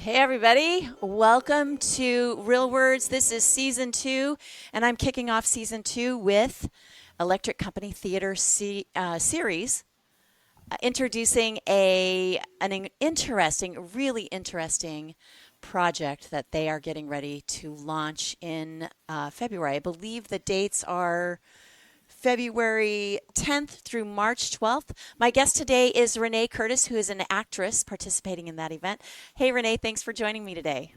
Hey, everybody. Welcome to Real Words. This is season 2, and I'm kicking off season 2 with Electric Company Theater Series, introducing an interesting, really interesting project that they are getting ready to launch in February. I believe the dates are February 10th through March 12th. My guest today is Renee Curtis, who is an actress participating in that event. Hey, Renee, thanks for joining me today.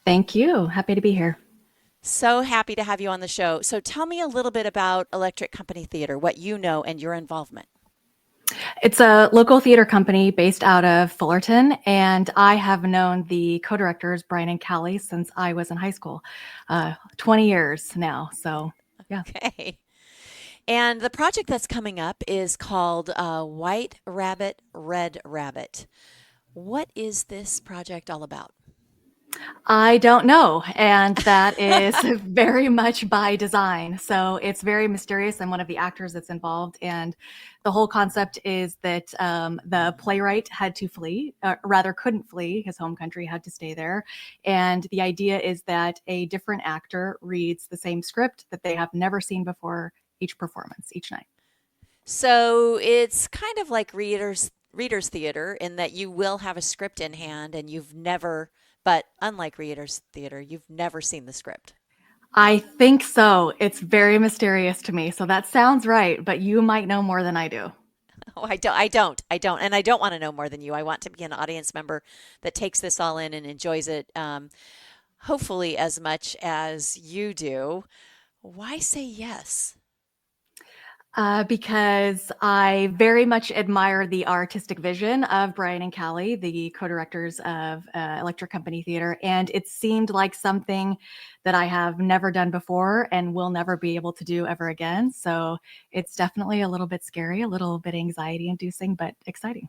Thank you. Happy to be here. So happy to have you on the show. So tell me a little bit about Electric Company Theater, what you know and your involvement. It's a local theater company based out of Fullerton, and I have known the co-directors, Brian and Callie, since I was in high school, 20 years now. So, yeah. Okay. And the project that's coming up is called White Rabbit, Red Rabbit. What is this project all about? I don't know, and that is very much by design. So it's very mysterious. I'm one of the actors that's involved, and the whole concept is that the playwright had to flee, rather couldn't flee. His home country had to stay there, and the idea is that a different actor reads the same script that they have never seen before each performance, each night. So it's kind of like readers theater in that you will have a script in hand and you've never, but unlike readers theater, you've never seen the script. I think so. It's very mysterious to me. So that sounds right, but you might know more than I do. Oh, I don't, and I don't want to know more than you. I want to be an audience member that takes this all in and enjoys it, hopefully as much as you do. Why say yes? Because I very much admire the artistic vision of Brian and Callie, the co-directors of Electric Company Theater, and it seemed like something that I have never done before and will never be able to do ever again. So it's definitely a little bit scary, a little bit anxiety-inducing, but exciting.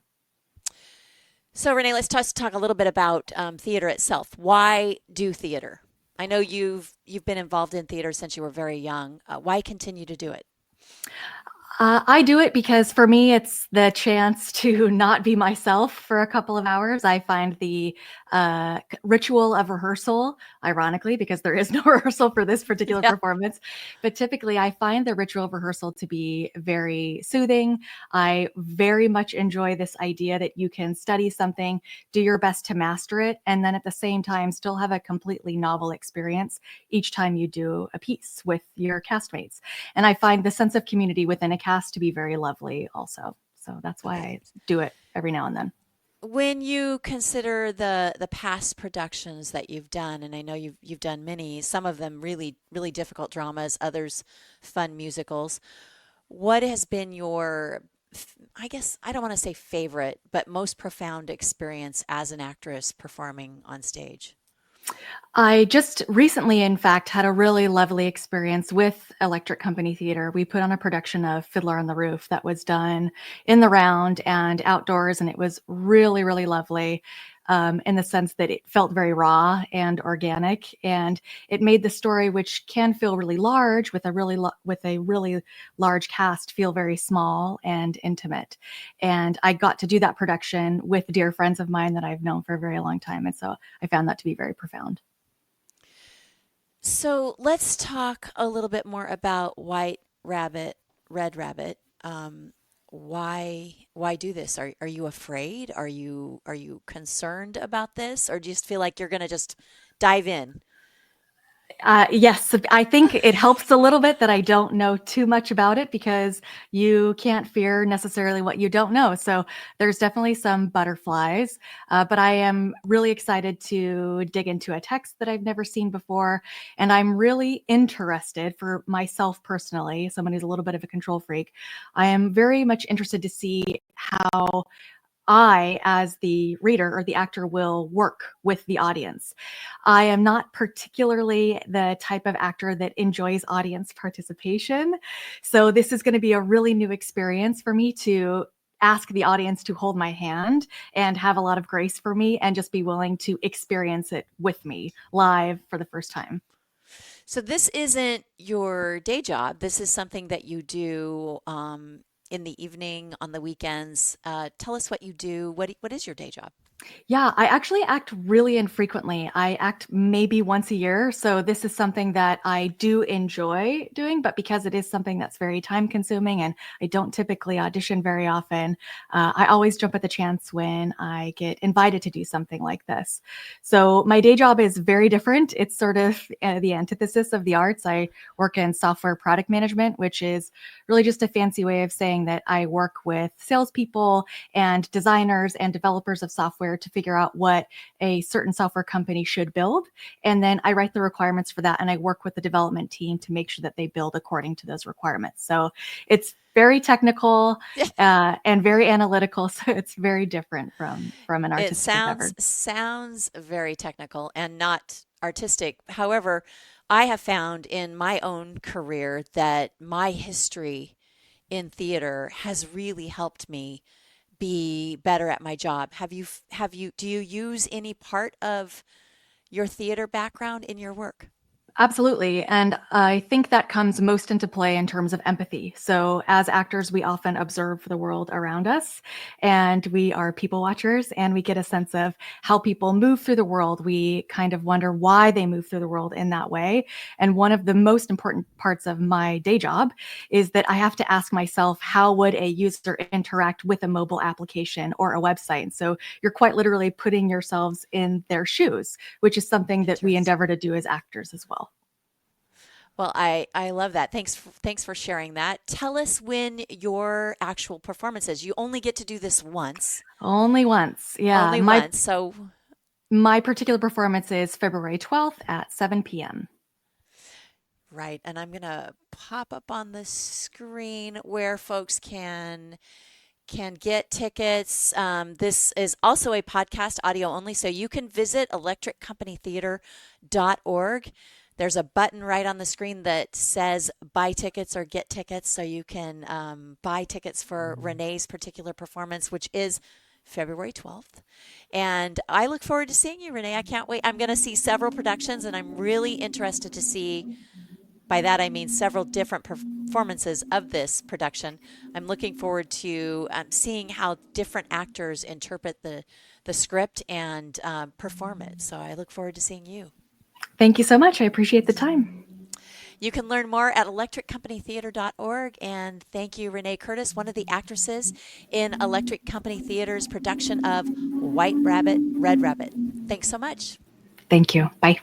So Renee, let's just talk a little bit about theater itself. Why do theater? I know you've been involved in theater since you were very young. Why continue to do it? I do it because for me, it's the chance to not be myself for a couple of hours. I find the ritual of rehearsal, ironically, because there is no rehearsal for this particular Yeah. performance, but typically I find the ritual of rehearsal to be very soothing. I very much enjoy this idea that you can study something, do your best to master it, and then at the same time still have a completely novel experience each time you do a piece with your castmates. And I find the sense of community within a cast to be very lovely also. So that's why Okay. I do it every now and then. When you consider the past productions that you've done, and I know you've done many, some of them really difficult dramas, others fun musicals. What has been your, I guess I don't want to say favorite, but most profound experience as an actress performing on stage? I just recently, in fact, had a really lovely experience with Electric Company Theater. We put on a production of Fiddler on the Roof that was done in the round and outdoors, and it was really, really lovely. In the sense that it felt very raw and organic, and it made the story, which can feel really large with a really large cast, feel very small and intimate. And I got to do that production with dear friends of mine that I've known for a very long time, and so I found that to be very profound. So let's talk a little bit more about White Rabbit, Red Rabbit. Why do this? Are you afraid? Are you concerned about this, or do you just feel like you're going to just dive in? Yes, I think it helps a little bit that I don't know too much about it because you can't fear necessarily what you don't know. So there's definitely some butterflies, but I am really excited to dig into a text that I've never seen before. And I'm really interested for myself personally, someone who's a little bit of a control freak. I am very much interested to see how I, as the reader or the actor, will work with the audience. I am not particularly the type of actor that enjoys audience participation. So, this is going to be a really new experience for me to ask the audience to hold my hand and have a lot of grace for me and just be willing to experience it with me live for the first time. So this isn't your day job. This is something that you do in the evening, on the weekends. Tell us what you do. What is your day job? Yeah, I actually act really infrequently. I act maybe once a year. So this is something that I do enjoy doing, but because it is something that's very time consuming and I don't typically audition very often, I always jump at the chance when I get invited to do something like this. So my day job is very different. It's sort of the antithesis of the arts. I work in software product management, which is really just a fancy way of saying that I work with salespeople and designers and developers of software to figure out what a certain software company should build. And then I write the requirements for that and I work with the development team to make sure that they build according to those requirements. So it's very technical and very analytical. So it's very different from an It artistic sounds endeavor. sounds very technical and not artistic. However, I have found in my own career that my history in theater has really helped me be better at my job. Do you use any part of your theater background in your work? Absolutely. And I think that comes most into play in terms of empathy. So, as actors, we often observe the world around us and we are people watchers and we get a sense of how people move through the world. We kind of wonder why they move through the world in that way. And one of the most important parts of my day job is that I have to ask myself, how would a user interact with a mobile application or a website? And so, you're quite literally putting yourselves in their shoes, which is something that we Interesting. endeavor to do as actors as well. Well, I love that. Thanks for sharing that. Tell us when your actual performance is. You only get to do this once, Only once. Yeah. only once. So, My particular performance is February 12th at 7 p.m. right, and I'm going to pop up on the screen where folks can get tickets. This is also a podcast, audio only, so you can visit electriccompanytheater.org. There's a button right on the screen that says buy tickets or get tickets, so you can buy tickets for Renee's particular performance, which is February 12th. And I look forward to seeing you, Renee. I can't wait. I'm going to see several productions, and I'm really interested to see, by that I mean several different performances of this production. I'm looking forward to seeing how different actors interpret the script and perform it. So I look forward to seeing you. Thank you so much. I appreciate the time. You can learn more at electriccompanytheater.org. And thank you, Renee Curtis, one of the actresses in Electric Company Theater's production of White Rabbit, Red Rabbit. Thanks so much. Thank you. Bye.